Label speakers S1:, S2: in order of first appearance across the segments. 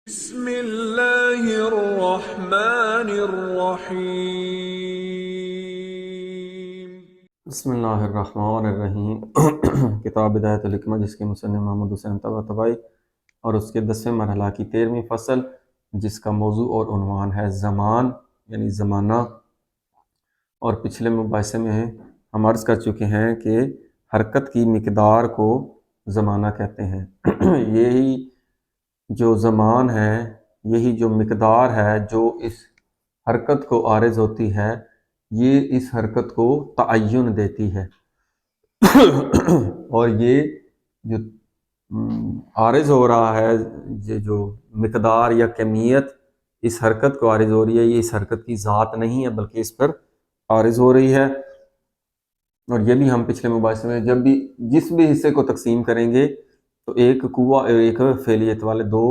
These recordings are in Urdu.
S1: بسم اللہ الرحمن الرحیم۔
S2: بسم اللہ الرحمن الرحیم۔ کتاب بدایت الحکمہ جس کے مصنف محمد حسین طباطبائی اور اس کے 10ویں مرحلہ کی 13ویں فصل جس کا موضوع اور عنوان ہے زمان یعنی زمانہ، اور پچھلے مباحثے میں ہم عرض کر چکے ہیں کہ حرکت کی مقدار کو زمانہ کہتے ہیں۔ یہی جو زمان ہے، یہی جو مقدار ہے جو اس حرکت کو عارض ہوتی ہے، یہ اس حرکت کو تعین دیتی ہے۔ اور یہ جو عارض ہو رہا ہے، یہ جو مقدار یا کمیت اس حرکت کو عارض ہو رہی ہے، یہ اس حرکت کی ذات نہیں ہے بلکہ اس پر عارض ہو رہی ہے۔ اور یہ بھی ہم پچھلے مباحثے میں جب بھی جس بھی حصے کو تقسیم کریں گے تو ایک قوہ اور ایک فعلیت والے دو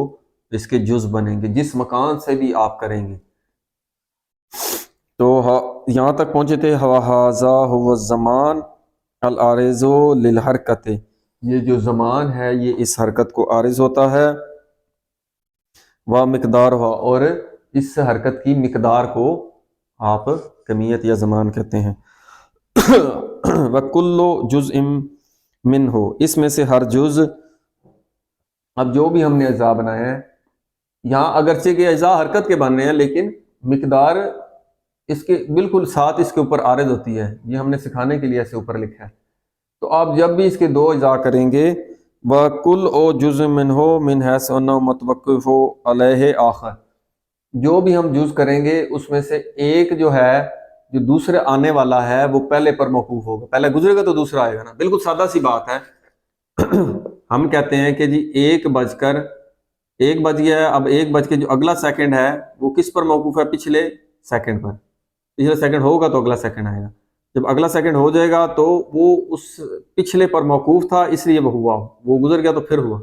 S2: اس کے جز بنیں گے، جس مکان سے بھی آپ کریں گے۔ تو یہاں تک پہنچے تھے وَهَذَا هُوَ الزَّمَانُ الْعَارِضُ لِلْحَرْكَةِ، یہ جو زمان ہے یہ اس حرکت کو عارض ہوتا ہے۔ وَمِقْدَارُهَا، اور اس حرکت کی مقدار کو آپ کمیت یا زمان کہتے ہیں۔ وَكُلُّ جُزْءٍ مِّنْهُ، اس میں سے ہر جز، اب جو بھی ہم نے اجزاء بنائے ہیں یہاں اگرچہ کہ اجزاء حرکت کے بن رہے ہیں لیکن مقدار اس کے بالکل ساتھ اس کے اوپر عارض ہوتی ہے، یہ ہم نے سکھانے کے لیے ایسے اوپر لکھا ہے۔ تو آپ جب بھی اس کے دو اجزاء کریں گے وَكُلُّ جُزْءٍ مِّنْهُ مِنْ حَيْثُ أَنَّهُ مُتَوَقِّفٌ عَلَيْهِ آخَرُ، جو بھی ہم جز کریں گے اس میں سے ایک جو ہے جو دوسرے آنے والا ہے وہ پہلے پر موقوف ہوگا، پہلے گزرے گا تو دوسرا آئے گا نا، بالکل سادہ سی بات ہے۔ ہم کہتے ہیں کہ جی 1 بج گیا ہے، اب 1 بج کے جو اگلا سیکنڈ ہے وہ کس پر موقوف ہے؟ پچھلے سیکنڈ پر۔ پچھلا سیکنڈ ہوگا تو اگلا سیکنڈ آئے گا، جب اگلا سیکنڈ ہو جائے گا تو وہ اس پچھلے پر موقوف تھا اس لیے وہ ہوا، وہ گزر گیا تو پھر ہوا۔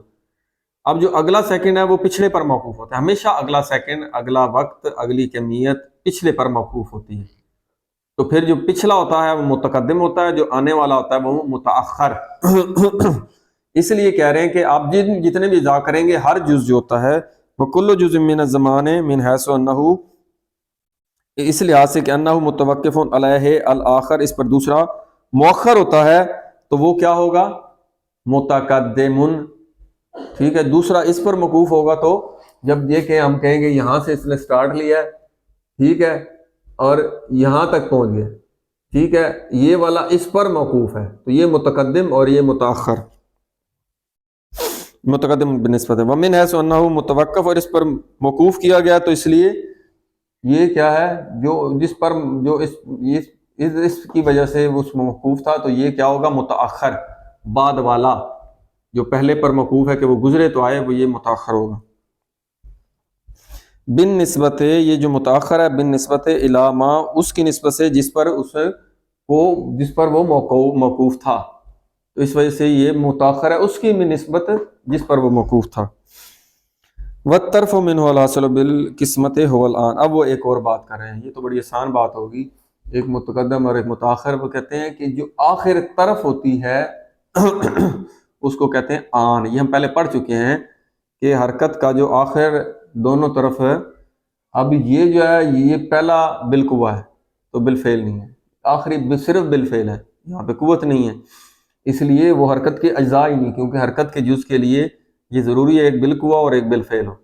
S2: اب جو اگلا سیکنڈ ہے وہ پچھلے پر موقوف ہوتا ہے، ہمیشہ اگلا سیکنڈ، اگلا وقت، اگلی کمیت پچھلے پر موقوف ہوتی ہے۔ تو پھر جو پچھلا ہوتا ہے وہ متقدم ہوتا ہے، جو آنے والا ہوتا ہے وہ متأخر۔ اس لیے کہہ رہے ہیں کہ آپ جتنے بھی اجزاء کریں گے ہر جز جو ہوتا ہے وَكُلُّ جُزْءٍ مِّنَ الزَّمَانِ مِنْ حَيْثُ أَنَّهُ، اس لحاظ سے کہ أَنَّهُ مُتَوَقِّفٌ عَلَيْهِ الْآخَرُ، اس پر دوسرا مؤخر ہوتا ہے تو وہ کیا ہوگا؟ متقدم۔ ٹھیک ہے، دوسرا اس پر موقوف ہوگا تو جب یہ کہ ہم کہیں گے یہاں سے اس نے سٹارٹ لیا ہے، ٹھیک ہے، اور یہاں تک پہنچ گیا، ٹھیک ہے، یہ والا اس پر موقوف ہے تو یہ متقدم اور یہ متأخر، متقدم بنسبت ہے۔ وَمِنْ حَيْثُ أَنَّهُ مُتَوَقَّفٌ، اور اس پر موقوف کیا گیا تو اس لیے یہ کیا ہے جو جس پر جو اس کی وجہ سے اس موقوف تھا تو یہ کیا ہوگا؟ متأخر، بعد والا، جو پہلے پر موقوف ہے کہ وہ گزرے تو آئے، وہ یہ متأخر ہوگا۔ بن نسبت، یہ جو متأخر ہے بن نسبت الی ما، اس کی نسبت سے جس پر وہ موقوف تھا، تو اس وجہ سے یہ متأخر ہے اس کی نسبت جس پر وہ موقوف تھا۔ وَالطَّرْفُ مِنْهُ الْحَاصِلُ بِالْقِسْمَةِ هُوَ الْآن، اب وہ ایک اور بات کر رہے ہیں، یہ تو بڑی آسان بات ہوگی، ایک متقدم اور ایک متأخر۔ وہ کہتے ہیں کہ جو آخر طرف ہوتی ہے اس کو کہتے ہیں آن۔ یہ ہم پہلے پڑھ چکے ہیں کہ حرکت کا جو آخر دونوں طرف ہے، اب یہ جو ہے یہ پہلا بالقوہ ہے تو بالفعل نہیں ہے، آخری صرف بالفعل ہے، یہاں پہ قوت نہیں ہے، اس لیے وہ حرکت کے اجزاء ہی نہیں، کیونکہ حرکت کے جز کے لیے یہ ضروری ہے ایک بالقوہ اور ایک بالفعل ہو،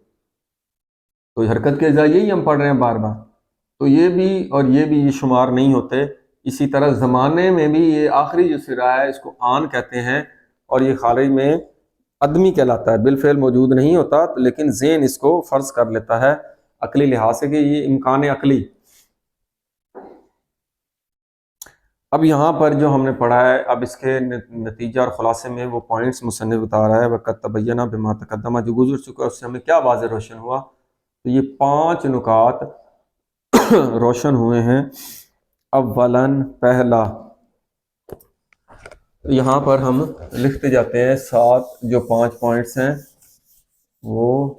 S2: تو حرکت کے اجزاء یہی ہم پڑھ رہے ہیں بار بار، تو یہ بھی اور یہ شمار نہیں ہوتے۔ اسی طرح زمانے میں بھی یہ آخری جو سرا ہے اس کو آن کہتے ہیں، اور یہ خارج میں عدمی کہلاتا ہے، بالفعل موجود نہیں ہوتا لیکن ذہن اس کو فرض کر لیتا ہے عقلی لحاظ سے کہ یہ امکان عقلی۔ اب یہاں پر جو ہم نے پڑھا ہے، اب اس کے نتیجہ اور خلاصے میں وہ پوائنٹس مصنف بتا رہا ہے، وقت تبینہ بما تقدمہ، جو گزر چکا ہے اس سے ہمیں کیا واضح روشن ہوا، تو یہ 5 نکات روشن ہوئے ہیں۔ اولاً، پہلا، یہاں پر ہم لکھتے جاتے ہیں 7 جو 5 پوائنٹس ہیں وہ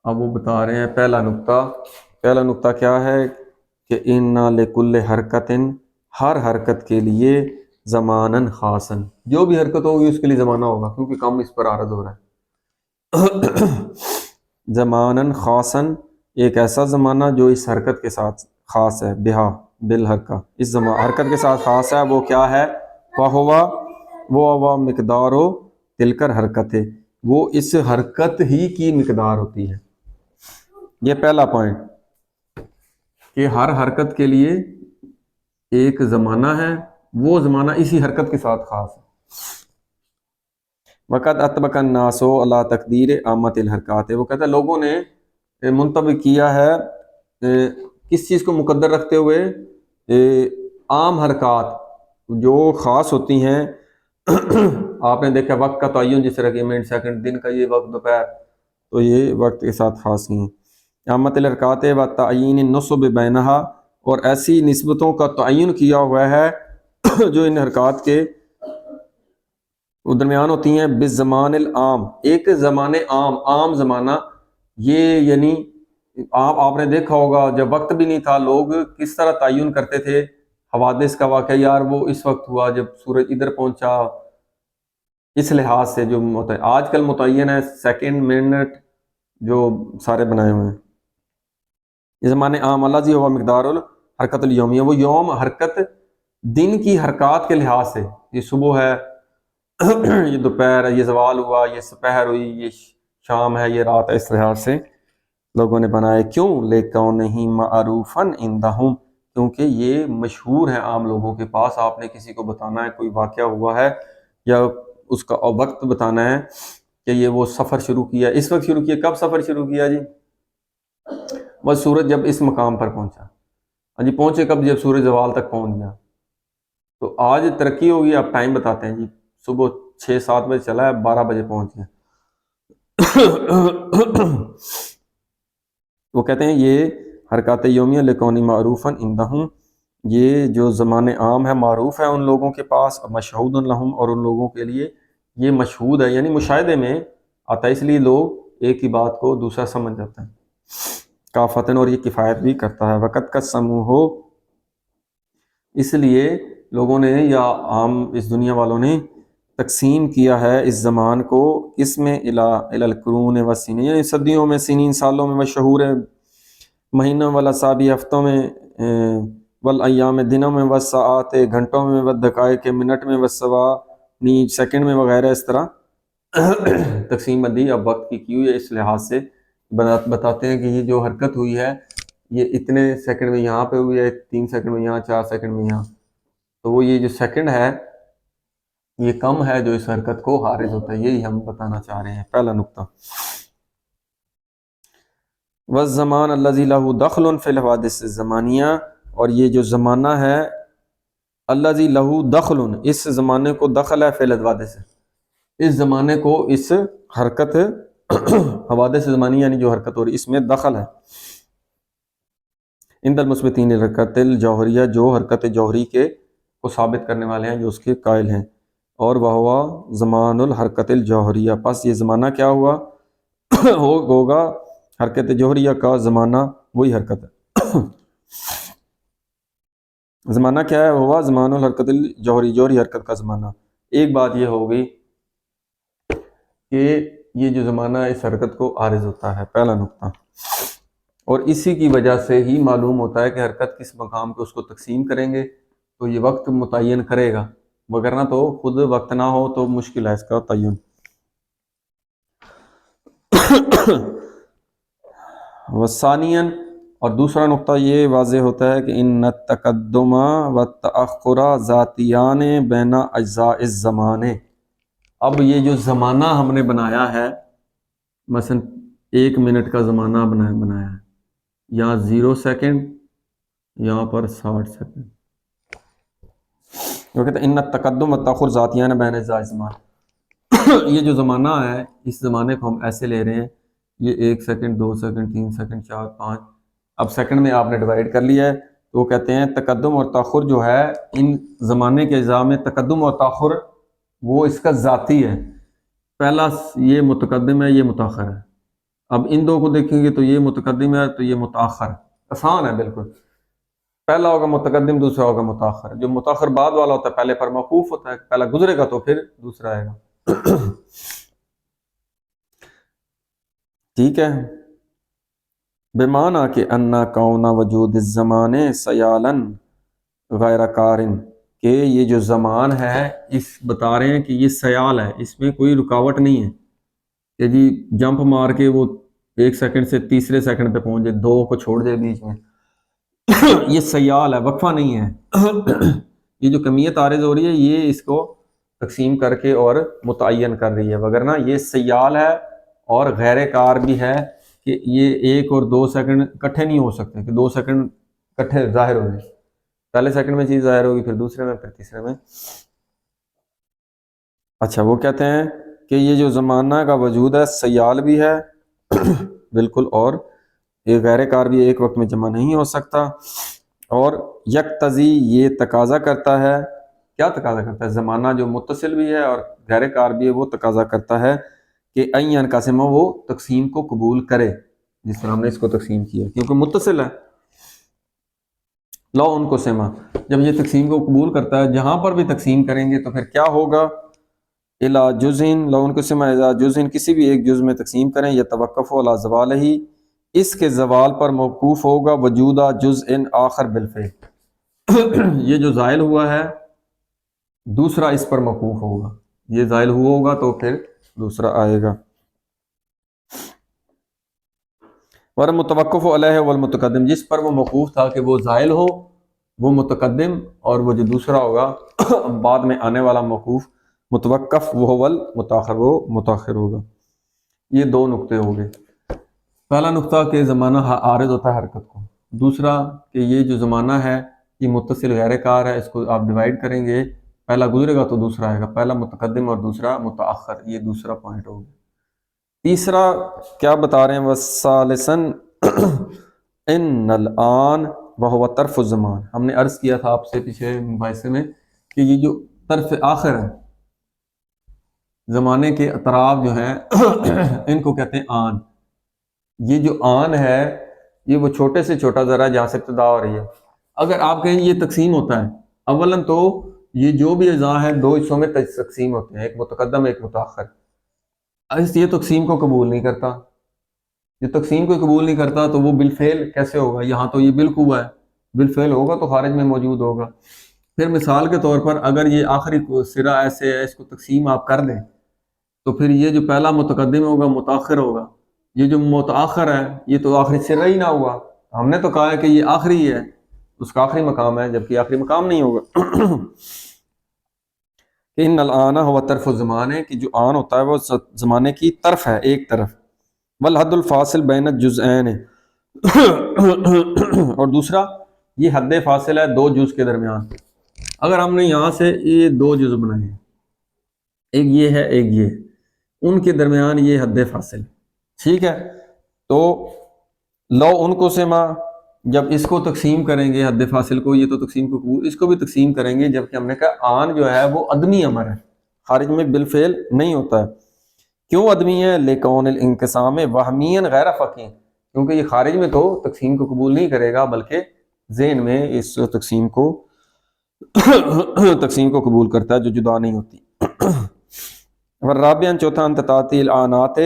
S2: اب وہ بتا رہے ہیں۔ پہلا نقطہ کیا ہے کہ ان لکل حرکت، ہر حرکت کے لیے زماناً خاصاً، جو بھی حرکت ہوگی اس کے لیے زمانہ ہوگا، کیونکہ کم اس پر عارض ہو رہا ہے۔ زمانن خاصن، ایک ایسا زمانہ جو اس حرکت کے ساتھ خاص ہے، بہا بالحرکہ، اس حرکت کے ساتھ خاص ہے، وہ کیا ہے؟ وہ مقدار و تلکر حرکت ہے، وہ اس حرکت ہی کی مقدار ہوتی ہے۔ یہ پہلا پوائنٹ کہ ہر حرکت کے لیے ایک زمانہ ہے، وہ زمانہ اسی حرکت کے ساتھ خاص ہے۔ وقت اطبق الناس علی تقدیر عامت الحرکات، وہ کہتا ہے لوگوں نے منطبق کیا ہے کس چیز کو مقدر رکھتے ہوئے؟ عام حرکات جو خاص ہوتی ہیں۔ آپ نے دیکھا وقت کا تعین، جس طرح کہ منٹ سیکنڈ، دن کا یہ وقت، دوپہر، تو یہ وقت کے ساتھ خاص نہیں ہیں۔ عامت الحرکات و تعین النسب بینہا، اور ایسی نسبتوں کا تعین کیا ہوا ہے جو ان حرکات کے درمیان ہوتی ہیں، بالزمان العام، ایک زمان عام زمانہ، یہ یعنی آپ نے دیکھا ہوگا جب وقت بھی نہیں تھا لوگ کس طرح تعین کرتے تھے حوادث کا واقعہ، یار وہ اس وقت ہوا جب سورج ادھر پہنچا، اس لحاظ سے جو آج کل متعین ہے سیکنڈ منٹ جو سارے بنائے ہوئے ہیں۔ یہ زمان عام الذی ہوا مقدار الحرکت الیومیہ، وہ یوم حرکت دن کی حرکات کے لحاظ سے، یہ صبح ہے، یہ دوپہر ہے، یہ زوال ہوا، یہ سپہر ہوئی، یہ شام ہے، یہ رات ہے، اس لحاظ سے لوگوں نے بنائے۔ کیوں؟ لِکَوْنِهِ مَعْرُوفًا عِندَهُمْ، کیونکہ یہ مشہور ہے عام لوگوں کے پاس۔ آپ نے کسی کو بتانا ہے کوئی واقعہ ہوا ہے یا اس کا وقت بتانا ہے کہ یہ وہ سفر شروع کیا، اس وقت شروع کیا، کب سفر شروع کیا جی؟ بس سورج جب اس مقام پر پہنچا، ہاں جی پہنچے کب؟ جب سورج زوال تک پہنچ گیا۔ تو آج ترقی ہوگی، آپ ٹائم بتاتے ہیں جی، صبح 6-7 بجے چلا ہے، 12 بجے پہنچ گئے۔ وہ کہتے ہیں یہ حرکات یومیہ لکونی معروفاً عندہم، یہ جو زمان عام ہے معروف ہے ان لوگوں کے پاس، مشہود لہم، اور ان لوگوں کے لیے یہ مشہود ہے، یعنی مشاہدے میں آتا ہے، اس لیے لوگ ایک ہی بات کو دوسرا سمجھ جاتا ہے کافتن، اور یہ کفایت بھی کرتا ہے۔ وقت کا سمو ہو، اس لیے لوگوں نے یا عام اس دنیا والوں نے تقسیم کیا ہے اس زمان کو اس میں القرون و سنین، یعنی صدیوں میں، سنین سالوں میں، مشہور ہے مہینوں والا سابی ہفتوں میں، والایام دنوں میں، والساعات گھنٹوں میں، والدقائق منٹ میں، والثوانی سیکنڈ میں وغیرہ، اس طرح تقسیم بندی اب وقت کی ہوئی ہے۔ اس لحاظ سے بتاتے ہیں کہ یہ جو حرکت ہوئی ہے یہ اتنے سیکنڈ میں یہاں پہ ہوئی ہے، 3 سیکنڈ میں یہاں، 4 سیکنڈ میں یہاں، تو وہ یہ جو سیکنڈ ہے یہ کم ہے جو اس حرکت کو حارج ہوتا ہے، یہی ہم بتانا چاہ رہے ہیں پہلا نقطہ۔ والزمان الذی لہ دخل فی الحوادث الزمانیہ، اور یہ جو زمانہ ہے الذی لہ دخل، اس زمانے کو دخل ہے فی الحوادث، اس زمانے کو اس حرکت حوادث زمانیہ یعنی جو حرکت ہو رہی اس میں دخل ہے۔ عند المثبتین الحرکت الجوہریہ، جو حرکت جوہری کے کو ثابت کرنے والے ہیں، جو اس کے قائل ہیں، اور وہ زمان الحرکت الجوہریہ، پس یہ زمانہ کیا ہوا؟ ہوگا حرکت جوہریہ کا زمانہ، وہی حرکت ہے۔ زمانہ کیا ہے؟ ہوا زمان الحرکت الجوہری، جوہری حرکت کا زمانہ۔ ایک بات یہ ہوگی کہ یہ جو زمانہ اس حرکت کو عارض ہوتا ہے، پہلا نقطہ، اور اسی کی وجہ سے ہی معلوم ہوتا ہے کہ حرکت کس مقام پہ اس کو تقسیم کریں گے تو یہ وقت متعین کرے گا، وگرنہ تو خود وقت نہ ہو تو مشکل ہے اس کا تعین۔ وثانیاً، اور دوسرا نقطہ یہ واضح ہوتا ہے کہ ان التقدم والتأخر ذاتیان بین اجزاء الزمان، اب یہ جو زمانہ ہم نے بنایا ہے، مثلا 1 منٹ کا زمانہ بنایا ہے، یہاں 0 سیکنڈ، یہاں پر 60 سیکنڈ، وہ کہتے ہیں ان التقدم والتأخر ذاتیان بین اجزاء الزمان، یہ جو زمانہ ہے اس زمانے کو ہم ایسے لے رہے ہیں، یہ 1 سیکنڈ، 2 سیکنڈ، 3 سیکنڈ، 4، 5، اب سیکنڈ میں آپ نے ڈیوائیڈ کر لیا ہے، تو وہ کہتے ہیں تقدم اور تاخر جو ہے ان زمانے کے اجزاء میں، تقدم اور تاخر وہ اس کا ذاتی ہے، پہلا یہ متقدم ہے، یہ متاخر ہے، اب ان دو کو دیکھیں گے تو یہ متقدم ہے تو یہ متاخر ہے، آسان ہے بالکل، پہلا ہوگا متقدم، دوسرا ہوگا متاخر، جو متاخر بعد والا ہوتا ہے پہلے پر موقوف ہوتا ہے، پہلا گزرے گا تو پھر دوسرا آئے گا۔ ٹھیک ہے، بمعنی کہ انا کون وجود الزمان سیالن غیر کارن، کہ یہ جو زمان ہے اس بتا رہے ہیں کہ یہ سیال ہے، اس میں کوئی رکاوٹ نہیں ہے کہ جی جمپ مار کے وہ 1 سیکنڈ سے تیسرے سیکنڈ پہ پہنچ جائے، 2 کو چھوڑ جائے بیچ میں یہ سیال ہے، وقفہ نہیں ہے یہ جو کمیت عارض ہو رہی ہے یہ اس کو تقسیم کر کے اور متعین کر رہی ہے، وگرنہ یہ سیال ہے اور غیر کار بھی ہے کہ یہ 1 اور 2 سیکنڈ اکٹھے نہیں ہو سکتے کہ 2 سیکنڈ اکٹھے ظاہر ہو جائے، پہلے سیکنڈ میں چیز ظاہر ہوگی، پھر دوسرے میں، پھر تیسرے میں۔ اچھا، وہ کہتے ہیں کہ یہ جو زمانہ کا وجود ہے سیال بھی ہے بالکل، اور یہ غیر کار بھی ایک وقت میں جمع نہیں ہو سکتا، اور یکتضی یہ تقاضا کرتا ہے، کیا تقاضا کرتا ہے؟ زمانہ جو متصل بھی ہے اور غیر کار بھی ہے وہ تقاضا کرتا ہے کہ این قاسمہ وہ تقسیم کو قبول کرے، جس طرح ہم نے اس کو تقسیم کیا کیونکہ متصل ہے۔ لو ان کو سما، جب یہ تقسیم کو قبول کرتا ہے جہاں پر بھی تقسیم کریں گے تو پھر کیا ہوگا؟ الا جزء، لو ان کو سما الا جزء، کسی بھی ایک جز میں تقسیم کریں، یا توقف علی زوالہ، اس کے زوال پر موقوف ہوگا، وجودہ جزء آخر بالفعل یہ جو زائل ہوا ہے دوسرا اس پر موقوف ہوگا، یہ زائل ہوا ہوگا تو پھر دوسرا آئے گا۔ اور متوقف علیہ والمتقدم، جس پر وہ موقوف تھا کہ وہ زائل ہو وہ متقدم، اور وہ جو دوسرا ہوگا بعد میں آنے والا موقوف متوقف وہ والمتاخر وہ متاخر ہوگا۔ یہ 2 نقطے ہو گئے۔ پہلا نقطہ کہ زمانہ عارض ہوتا ہے حرکت کو، دوسرا کہ یہ جو زمانہ ہے یہ متصل غیر کار ہے، اس کو آپ ڈیوائڈ کریں گے، پہلا گزرے گا تو دوسرا آئے گا، پہلا متقدم اور دوسرا متاخر، یہ دوسرا پوائنٹ ہوگا۔ تیسرا کیا بتا رہے ہیں؟ وَالثَّالِثًا ان الآن وَهُوَ طرف الزمان، ہم نے عرض کیا تھا آپ سے پیچھے مباحثے میں کہ یہ جو طرف آخر ہے، زمانے کے اطراف جو ہیں ان کو کہتے ہیں آن۔ یہ جو آن ہے یہ وہ چھوٹے سے چھوٹا ذرا جہاں سے ابتدا ہو رہی ہے۔ اگر آپ کہیں یہ تقسیم ہوتا ہے، اولاً تو یہ جو بھی اجزاء ہیں 2 حصوں میں تقسیم ہوتے ہیں، ایک متقدم ایک متاخر، یہ تقسیم کو قبول نہیں کرتا، یہ تقسیم کو قبول نہیں کرتا تو وہ بالفعل کیسے ہوگا؟ یہاں تو یہ بالکل ہے، بالفعل ہوگا تو خارج میں موجود ہوگا۔ پھر مثال کے طور پر اگر یہ آخری سرا ایسے ہے، اس کو تقسیم آپ کر دیں تو پھر یہ جو پہلا متقدم ہوگا متاخر ہوگا، یہ جو متاخر ہے یہ تو آخری سرا ہی نہ ہوا، ہم نے تو کہا ہے کہ یہ آخری ہے، اس کا آخری مقام ہے، جبکہ آخری مقام نہیں ہوگا ان الآن ہوا طرف الزمان ہے کہ جو آن ہوتا ہے وہ زمانے کی طرف ہے، ایک طرف، والحد الفاصل بین الجزئین اور دوسرا یہ حد فاصل ہے 2 جز کے درمیان۔ اگر ہم نے یہاں سے یہ 2 جز بنائے ہیں، ایک یہ ہے ایک یہ، ان کے درمیان یہ حد فاصل، ٹھیک ہے، تو لو ان کو سما، جب اس کو تقسیم کریں گے حد فاصل کو، یہ تو تقسیم کو قبول، اس کو بھی تقسیم کریں گے، جبکہ ہم نے کہا آن جو ہے وہ عدمی امر ہے، خارج میں بالفعل نہیں ہوتا ہے۔ کیوں عدمی ہے؟ لکون الانقسام وہمین غیر فقین، کیونکہ یہ خارج میں تو تقسیم کو قبول نہیں کرے گا بلکہ ذہن میں اس تقسیم کو قبول کرتا ہے جو جدا نہیں ہوتی۔ والرابعاً چوتھا ان تعطیل آنات،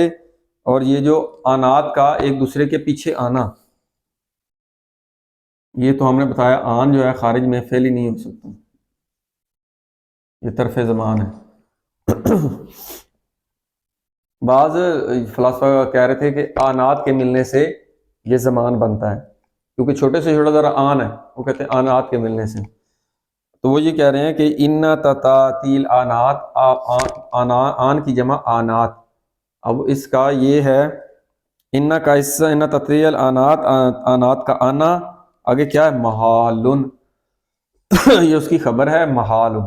S2: اور یہ جو آنات کا ایک دوسرے کے پیچھے آنا، یہ تو ہم نے بتایا آن جو ہے خارج میں فعل ہی نہیں ہو سکتا، یہ طرف زمان ہے۔ بعض فلاسفہ کہہ رہے تھے کہ آنات کے ملنے سے یہ زمان بنتا ہے، کیونکہ چھوٹے سے چھوٹا ذرا آن ہے، وہ کہتے ہیں آنات کے ملنے سے، تو وہ یہ کہہ رہے ہیں کہ ان تعطیل آنات، آن کی جمع آنات، اب اس کا یہ ہے ان کا حصہ، ان تعطیل آنات، آنات کا آنا آگے کیا ہے؟ محالن یہ اس کی خبر ہے، محالن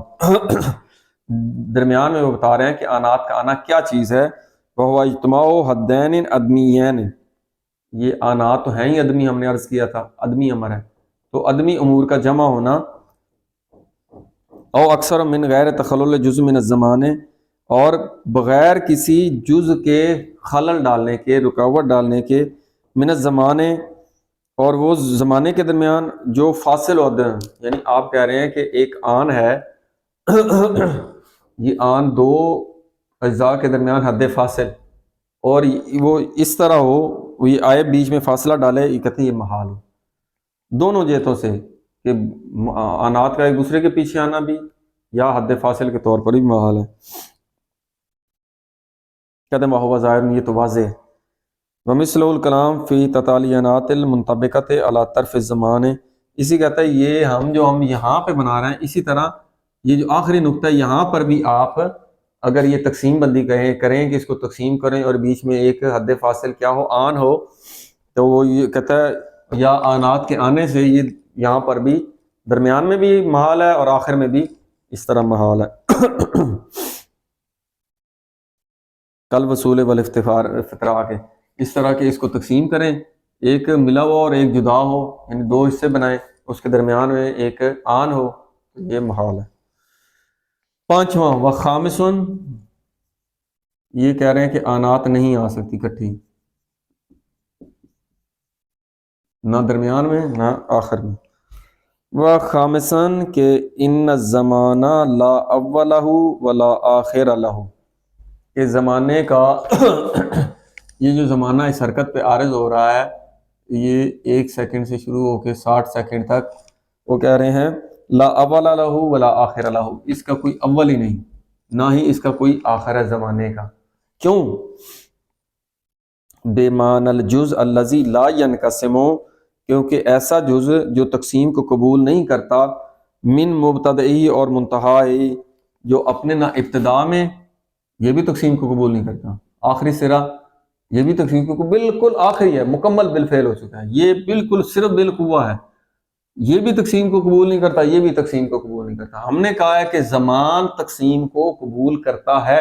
S2: درمیان میں وہ بتا رہے ہیں کہ آنات کا آنا کیا چیز ہے، وہ اجتماع حدین ادمیین، یہ آنات تو ہیں ہی ادمی، ہم نے عرض کیا تھا ادمی امر ہے، تو ادمی امور کا جمع ہونا، او اکثر من غیر تخلل جزء من الزمان، اور بغیر کسی جز کے خلل ڈالنے کے، رکاوٹ ڈالنے کے، من الزمان، اور وہ زمانے کے درمیان جو فاصل ہوتے ہیں، یعنی آپ کہہ رہے ہیں کہ ایک آن ہے یہ آن 2 اجزاء کے درمیان حد فاصل، اور وہ اس طرح ہو، وہ یہ آئے بیچ میں فاصلہ ڈالے، یہ کہتے ہیں یہ محال ہو دونوں جہتوں سے، کہ آنات کا ایک دوسرے کے پیچھے آنا بھی یا حد فاصل کے طور پر بھی محال ہے۔ کہتے ہیں وَهُوَ ظاہر، یہ تو واضح ہے۔ وَمِثْلُ الْكَلَامُ فِي تَتَالِيَانَاتِ الْمُنْطَبِقَةِ عَلَى طَرْفِ الزَّمَانِ، اسی کہتا ہے یہ ہم یہاں پہ بنا رہے ہیں، اسی طرح یہ جو آخری نقطہ ہے یہاں پر بھی آپ اگر یہ تقسیم بندی کریں کہ اس کو تقسیم کریں اور بیچ میں ایک حد فاصل کیا ہو، آن ہو، تو وہ یہ کہتا ہے یا آنات کے آنے سے یہ یہاں پر بھی درمیان میں بھی محال ہے اور آخر میں بھی اس طرح محال ہے۔ کل وصول والافتراء کے اس طرح کہ اس کو تقسیم کریں، ایک ملا ہوا اور ایک جدا ہو، یعنی دو حصے بنائیں، اس کے درمیان میں ایک آن ہو، یہ محال ہے۔ پانچواں وخامسن، یہ کہہ رہے ہیں کہ آنات نہیں آ سکتی کٹھی، نہ درمیان میں نہ آخر میں۔ وخامسن کہ ان الزمانہ لا اول لہ ولا آخر لہ، کہ زمانے کا یہ جو زمانہ اس حرکت پہ عارض ہو رہا ہے، یہ 1 سیکنڈ سے شروع ہو کے 60 سیکنڈ تک، وہ کہہ رہے ہیں لا اول لہ ولا آخر لہ، اس کا کوئی اول ہی نہیں، نہ ہی اس کا کوئی آخر ہے زمانے کا۔ کیوں؟ بِمَعنَى الْجُزْءِ الَّذِي لَا يَنْقَسِمُ، کیونکہ ایسا جز جو تقسیم کو قبول نہیں کرتا، من مبتدئی اور منتہائی، جو اپنے نہ ابتدا میں، یہ بھی تقسیم کو قبول نہیں کرتا، آخری سرا یہ بھی تقسیم کو بالکل آخری ہے، مکمل بالفعل ہو چکا ہے، یہ بالکل صرف بالقوہ ہے، یہ بھی تقسیم کو قبول نہیں کرتا، یہ بھی تقسیم کو قبول نہیں کرتا۔ ہم نے کہا ہے کہ زمان تقسیم کو قبول کرتا ہے،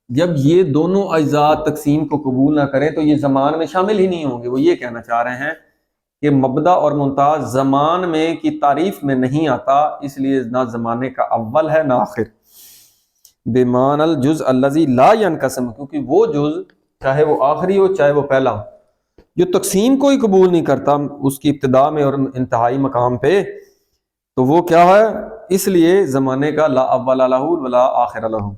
S2: جب یہ دونوں اجزاء تقسیم کو قبول نہ کریں تو یہ زمان میں شامل ہی نہیں ہوں گے۔ وہ یہ کہنا چاہ رہے ہیں کہ مبدا اور منتہا زمان میں کی تعریف میں نہیں آتا، اس لیے نہ زمانے کا اول ہے نہ آخر۔ بِمَعنَى الْجُزْءِ الَّذِي لَا يَنْقَسِمُ، کیونکہ وہ جز چاہے وہ آخری ہو چاہے وہ پہلا ہو، جو تقسیم کو ہی قبول نہیں کرتا اس کی ابتدا میں اور انتہائی مقام پہ، تو وہ کیا ہے؟ اس لیے زمانے کا لا اول لہ ولا آخر لہ۔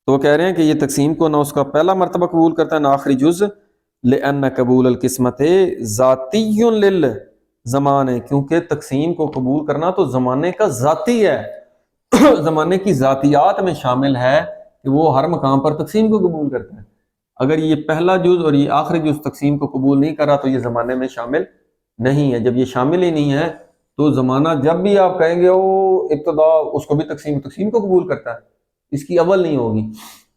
S2: تو وہ کہہ رہے ہیں کہ یہ تقسیم کو نہ اس کا پہلا مرتبہ قبول کرتا ہے نہ آخری جز، لأن قبول القسمت ذاتی للزمان، کیونکہ تقسیم کو قبول کرنا تو زمانے کا ذاتی ہے، زمانے کی ذاتیات میں شامل ہے کہ وہ ہر مقام پر تقسیم کو قبول کرتا ہے۔ اگر یہ پہلا جز اور یہ آخری جز تقسیم کو قبول نہیں کر رہا تو یہ زمانے میں شامل نہیں ہے۔ جب یہ شامل ہی نہیں ہے تو زمانہ جب بھی آپ کہیں گے وہ ابتدا، اس کو بھی تقسیم کو قبول کرتا ہے، اس کی اول نہیں ہوگی۔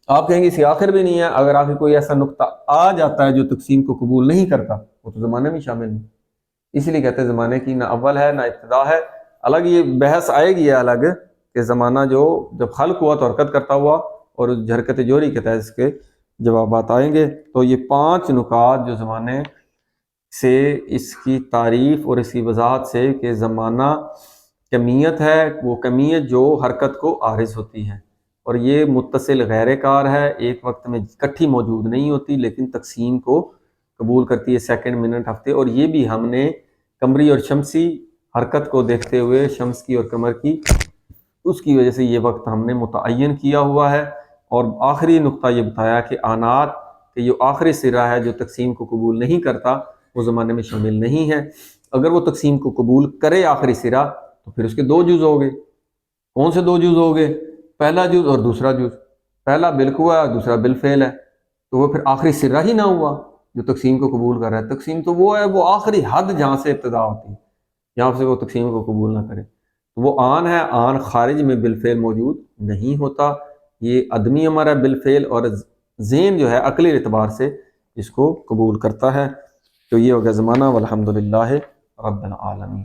S2: آپ کہیں گے اس کی آخر بھی نہیں ہے، اگر آخر کوئی ایسا نقطہ آ جاتا ہے جو تقسیم کو قبول نہیں کرتا وہ تو زمانے میں شامل نہیں۔ اس لیے کہتے ہیں زمانے کی نہ اول ہے نہ ابتدا ہے۔ الگ یہ بحث آئے گی الگ کہ زمانہ جو جب خلق ہوا تو حرکت کرتا ہوا، اور حرکت جوہری کے تحت اس کے جوابات آئیں گے۔ تو یہ 5 نکات جو زمانے سے اس کی تعریف اور اس کی وضاحت سے کہ زمانہ کمیت ہے، وہ کمیت جو حرکت کو عارض ہوتی ہے، اور یہ متصل غیر کار ہے، ایک وقت میں اکٹھی موجود نہیں ہوتی لیکن تقسیم کو قبول کرتی ہے، سیکنڈ، منٹ، ہفتے۔ اور یہ بھی ہم نے قمری اور شمسی حرکت کو دیکھتے ہوئے، شمس کی اور قمر کی، اس کی وجہ سے یہ وقت ہم نے متعین کیا ہوا ہے۔ اور آخری نقطہ یہ بتایا کہ آنات کہ جو آخری سرا ہے جو تقسیم کو قبول نہیں کرتا وہ زمانے میں شامل نہیں ہے۔ اگر وہ تقسیم کو قبول کرے آخری سرا تو پھر اس کے 2 جز ہو گئے۔ کون سے 2 جز ہو گئے؟ پہلا جز اور دوسرا جز، پہلا بالقوہ ہے دوسرا بالفعل ہے، تو وہ پھر آخری سرا ہی نہ ہوا جو تقسیم کو قبول کر رہا ہے۔ تقسیم تو وہ ہے، وہ آخری حد جہاں سے ابتدا ہوتی ہے، جہاں سے وہ تقسیم کو قبول نہ کرے، وہ آن ہے۔ آن خارج میں بالفعل موجود نہیں ہوتا، یہ عدمی امر ہے بالفعل، اور ذہن جو ہے عقلی اعتبار سے اس کو قبول کرتا ہے۔ تو یہ ہوگا زمانہ، والحمدللہ رب العالمین۔